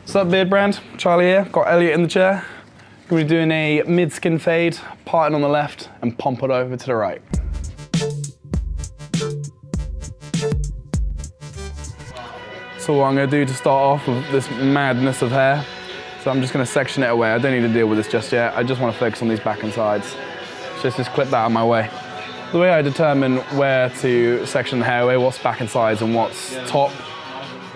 What's up, Beardbrand? Charlie here. Got Elliot in the chair. We're doing a mid-skin fade, parting on the left and Pompadour over to the right. So what I'm going to do to start off with this madness of hair, so I'm just going to section it away. I don't need to deal with this just yet. I just want to focus on these back and sides. So let's just clip that out of my way. The way I determine where to section the hair away, what's back and sides and what's top,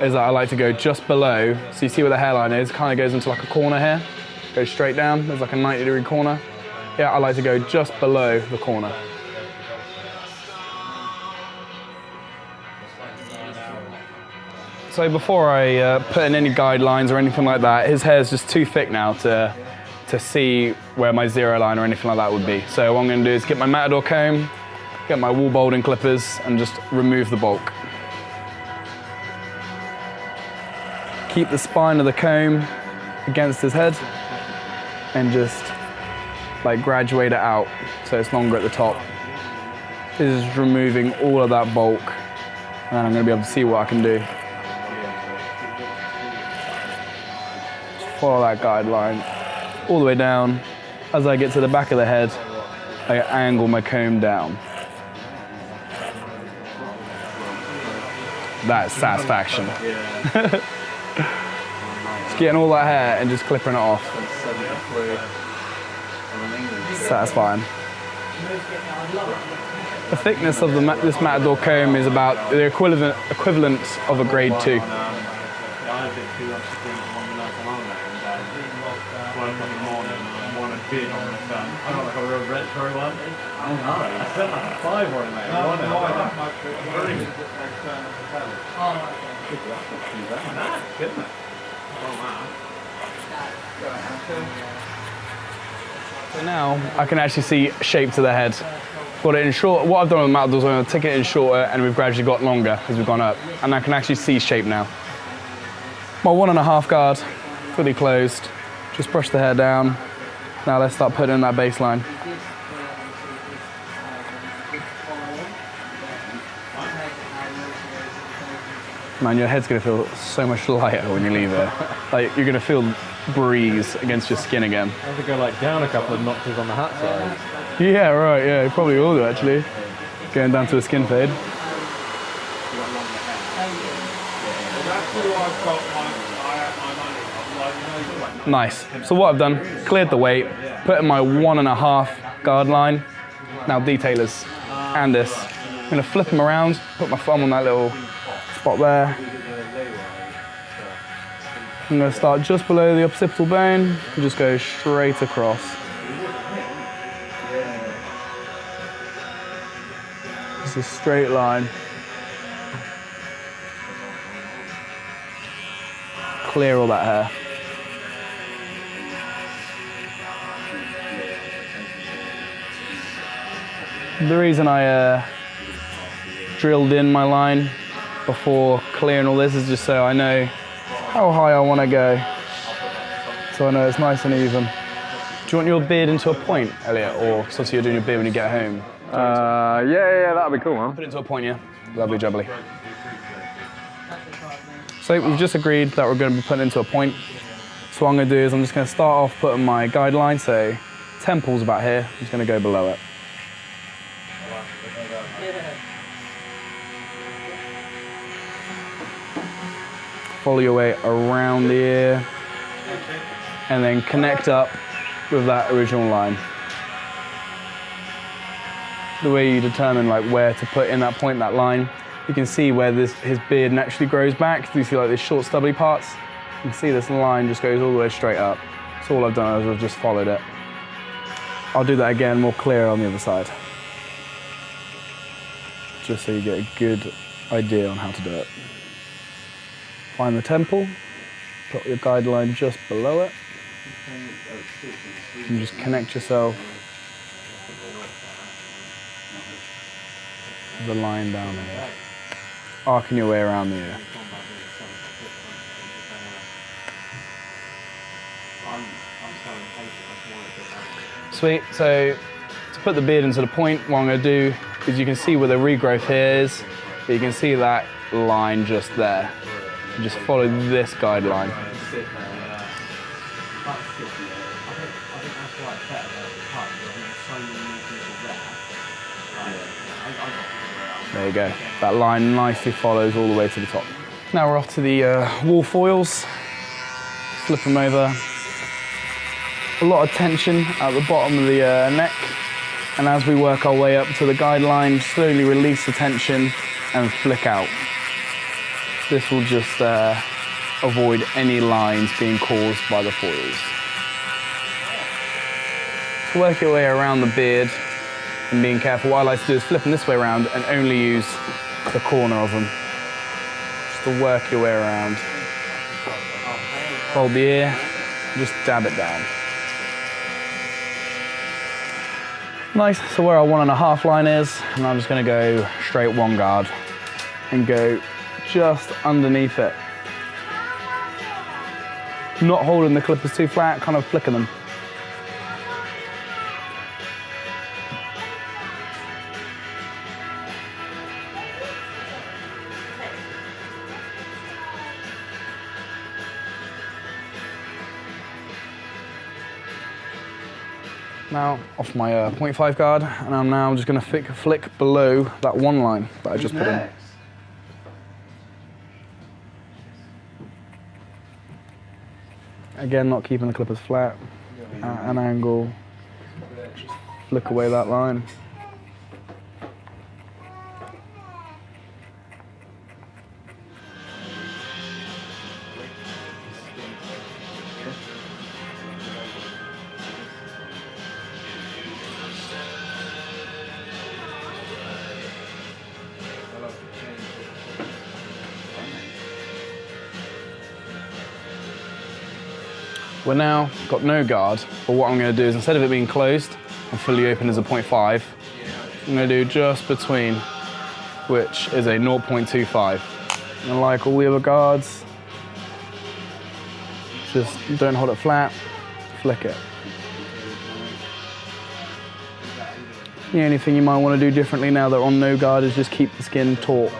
is that I like to go just below. So you see where the hairline is, kind of goes into like a corner here. Goes straight down, there's like a 90-degree corner. Yeah, I like to go just below the corner. So before I put in any guidelines or anything like that, his hair is just too thick now to see where my zero line or anything like that would be. So what I'm going to do is get my Matador comb, get my wool bolding clippers and just remove the bulk. Keep the spine of the comb against his head and just like graduate it out so it's longer at the top. This is removing all of that bulk and then I'm going to be able to see what I can do. Just follow that guideline all the way down. As I get to the back of the head, I angle my comb down. That's satisfaction. Just getting all that hair and just clipping it off. Satisfying. The thickness of this Matador comb is about the equivalent of a grade 2. So now I can actually see shape to the head. Got it in short. What I've done with the Matador is I'm going to take it in shorter and we've gradually got longer as we've gone up. And I can actually see shape now. My 1.5 guard, fully closed. Just brush the hair down. Now let's start putting in that baseline. Man, your head's gonna feel so much lighter when you leave it. Like, you're gonna feel breeze against your skin again. I have to go like down a couple of notches on the hat side. Yeah, right, yeah, you probably will do actually. Going down to a skin fade. Nice. So what I've done, cleared the weight, put in my 1.5 guard line. Now detailers and this. I'm gonna flip them around, put my thumb on that little spot there. I'm going to start just below the occipital bone and just go straight across. Just a straight line. Clear all that hair. The reason I drilled in my line before clearing all this is just so I know how high I want to go. So I know it's nice and even. Do you want your beard into a point, Elliot? Or so you're doing your beard when you get home? Yeah, that'd be cool, man. Put it into a point, yeah? Lovely jubbly. So we've just agreed that we're going to be putting it into a point. So what I'm going to do is I'm just going to start off putting my guideline, so temple's about here. I'm just going to go below it. Follow your way around the ear and then connect up with that original line. The way you determine like where to put in that point, that line, you can see where his beard naturally grows back. You see like these short stubbly parts? You can see this line just goes all the way straight up. So all I've done is I've just followed it. I'll do that again more clear on the other side. Just so you get a good idea on how to do it. Find the temple, put your guideline just below it, and just connect yourself with the line down there, arcing your way around the ear. Sweet, so to put the beard into the point, what I'm going to do is you can see where the regrowth here is, but you can see that line just there. Just follow this guideline. There you go. That line nicely follows all the way to the top. Now we're off to the wall foils. Flip them over. A lot of tension at the bottom of the neck. And as we work our way up to the guideline, slowly release the tension and flick out. This will just avoid any lines being caused by the foils. So work your way around the beard and being careful. What I like to do is flip them this way around and only use the corner of them. Just to work your way around. Hold the ear, just dab it down. Nice, so where our 1.5 line is, and I'm just gonna go straight 1 guard and go just underneath it. Not holding the clippers too flat, kind of flicking them. Now off my 0.5 guard, and I'm now just going to flick below that 1 line that I just put in. Again, not keeping the clippers flat, at an angle, just flick away that line. We're now got no guard, but what I'm going to do is instead of it being closed and fully open as a 0.5, I'm going to do just between, which is a 0.25. And like all the other guards, just don't hold it flat, flick it. The only thing you might want to do differently now that we're on no guard is just keep the skin taut.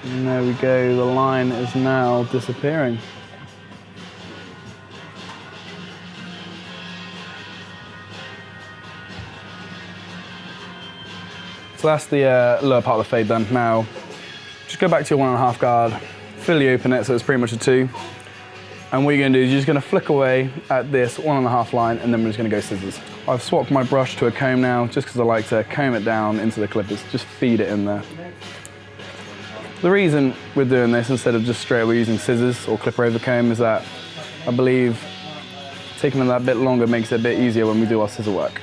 And there we go, the line is now disappearing. So that's the lower part of the fade done. Now, just go back to your 1.5 guard, fully open it so it's pretty much a 2. And what you're gonna do is you're just gonna flick away at this 1.5 line, and then we're just gonna go scissors. I've swapped my brush to a comb now, just because I like to comb it down into the clippers, just feed it in there. The reason we're doing this instead of just straight away using scissors or clipper over comb is that I believe taking it that bit longer makes it a bit easier when we do our scissor work.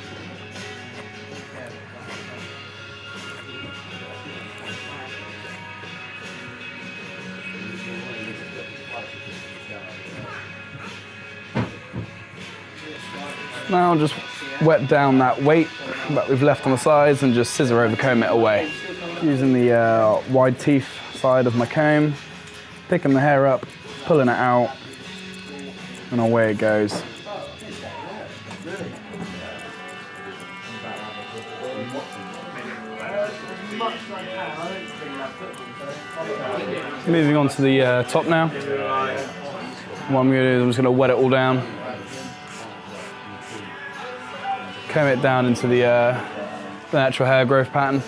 Now just wet down that weight that we've left on the sides and just scissor over comb it away. Using the wide teeth side of my comb, picking the hair up, pulling it out, and away it goes. Moving on to the top now. What I'm going to do is I'm just going to wet it all down. Comb it down into the natural hair growth pattern.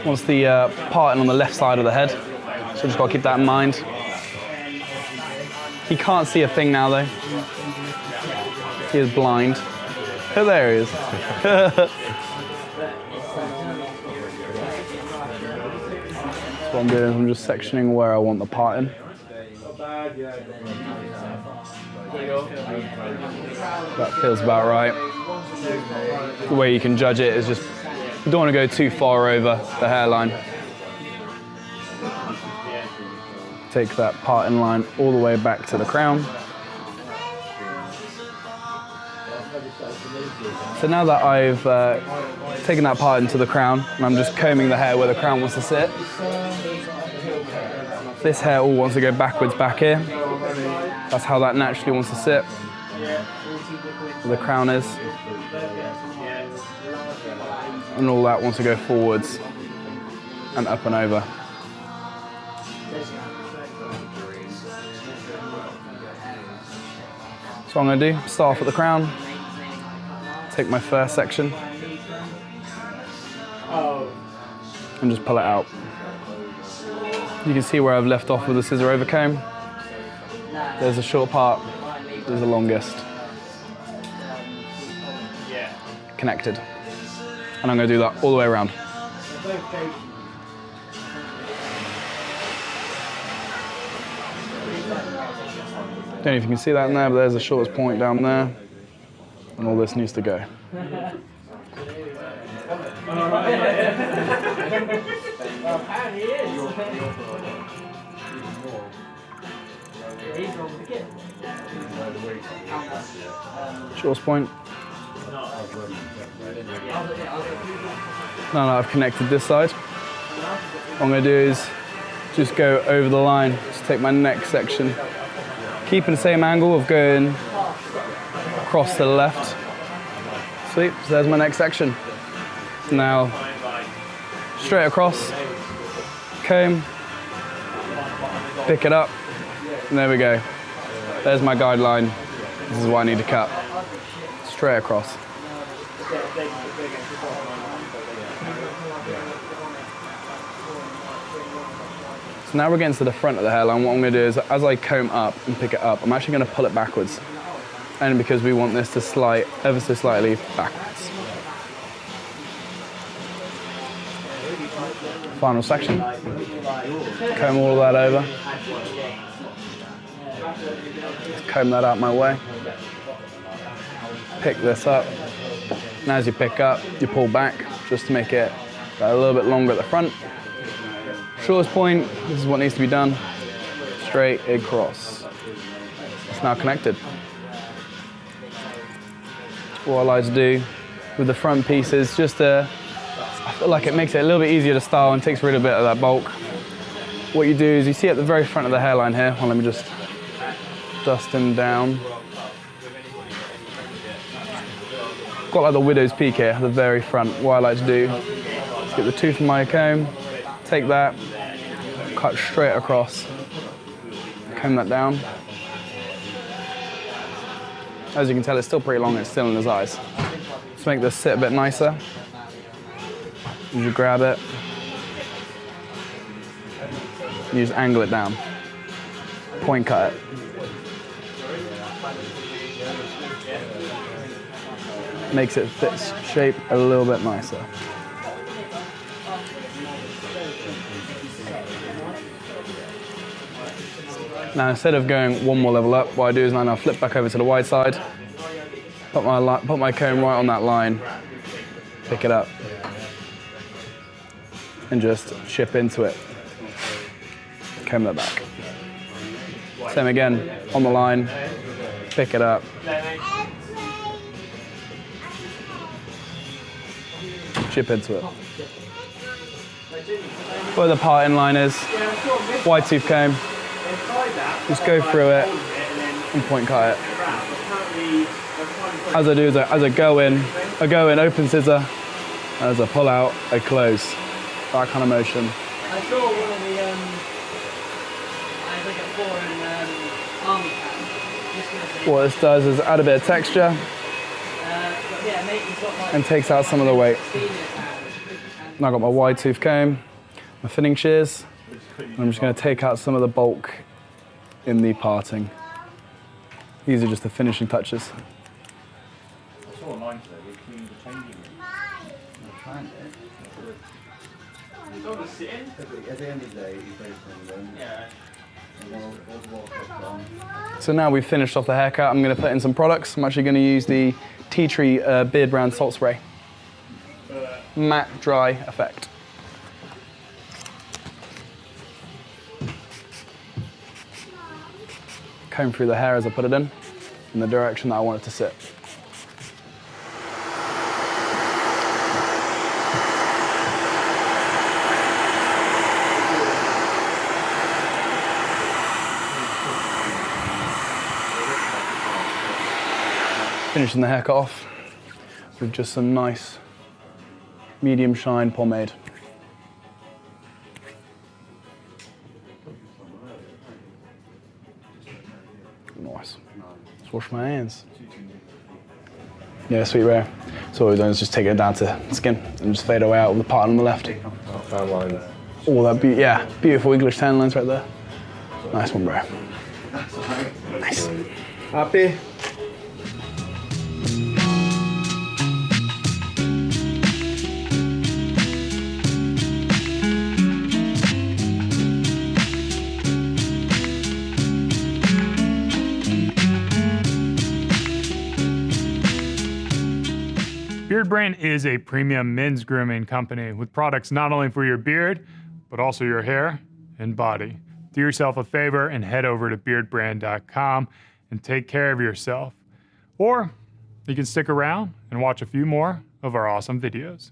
Wants the parting on the left side of the head, so just got to keep that in mind. He can't see a thing now though. He is blind. Oh, there he is. So what I'm doing is I'm just sectioning where I want the parting. That feels about right. The way you can judge it is just, you don't want to go too far over the hairline. Take that parting line all the way back to the crown. So now that I've taken that part into the crown, and I'm just combing the hair where the crown wants to sit, this hair all wants to go backwards back here. That's how that naturally wants to sit. Where the crown is. and all that wants to go forwards and up and over. So what I'm going to do, start off at the crown, take my first section, and just pull it out. You can see where I've left off with the scissor over comb. There's the short part, there's the longest. Connected. And I'm going to do that all the way around. Don't know if you can see that in there, but there's the shortest point down there. And all this needs to go. Shortest point. Now that I've connected this side, what I'm going to do is just go over the line, just take my next section, keeping the same angle of going across to the left. Sweet, so there's my next section. Now, straight across, comb, pick it up, and there we go. There's my guideline. This is what I need to cut. Straight across. So now we're getting to the front of the hairline. What I'm going to do is, as I comb up and pick it up, I'm actually going to pull it backwards. And because we want this to slide ever so slightly backwards. Final section. Comb all of that over. Just comb that out my way. Pick this up. And as you pick up, you pull back just to make it a little bit longer at the front. Shortest point, this is what needs to be done. Straight across. It's now connected. What I like to do with the front piece is just I feel like it makes it a little bit easier to style and takes rid of a bit of that bulk. What you do is you see at the very front of the hairline here, well, let me just dust him down. Got like the widow's peak here at the very front. What I like to do is get the tooth of my comb, take that, cut straight across, comb that down. As you can tell, it's still pretty long, it's still in his eyes. Let's make this sit a bit nicer. You grab it, you just angle it down, point cut it. Makes it fit shape a little bit nicer. Now instead of going one more level up, what I do is now flip back over to the wide side, put my comb right on that line, pick it up, and just chip into it. Comb that back. Same again, on the line, pick it up. Chip into it. Where the parting line is, wide tooth comb, just go through it and point cut it. As I do is as I go in, open scissor, and as I pull out, I close. That kind of motion. I saw one of the, I think a foreign army camp. What this does is add a bit of texture and takes out some of the weight. Now I've got my wide tooth comb, my thinning shears, and I'm just going to take out some of the bulk in the parting. These are just the finishing touches. I saw online today, we cleaned the changing room. At the end of the day, you basically them. Yeah. So now we've finished off the haircut, I'm going to put in some products. I'm actually going to use the Tea Tree Beardbrand Salt Spray. Matte, dry effect. Comb through the hair as I put it in the direction that I want it to sit. Finishing the haircut off with just some nice medium shine pomade. Nice. Let's wash my hands. Yeah, sweet rare. So what we've done is just take it down to skin and just fade away out with the part on the left. Tan lines. All that, yeah, beautiful English tan lines right there. Nice one, bro. Nice. Happy? Beardbrand is a premium men's grooming company with products not only for your beard, but also your hair and body. Do yourself a favor and head over to beardbrand.com and take care of yourself. Or you can stick around and watch a few more of our awesome videos.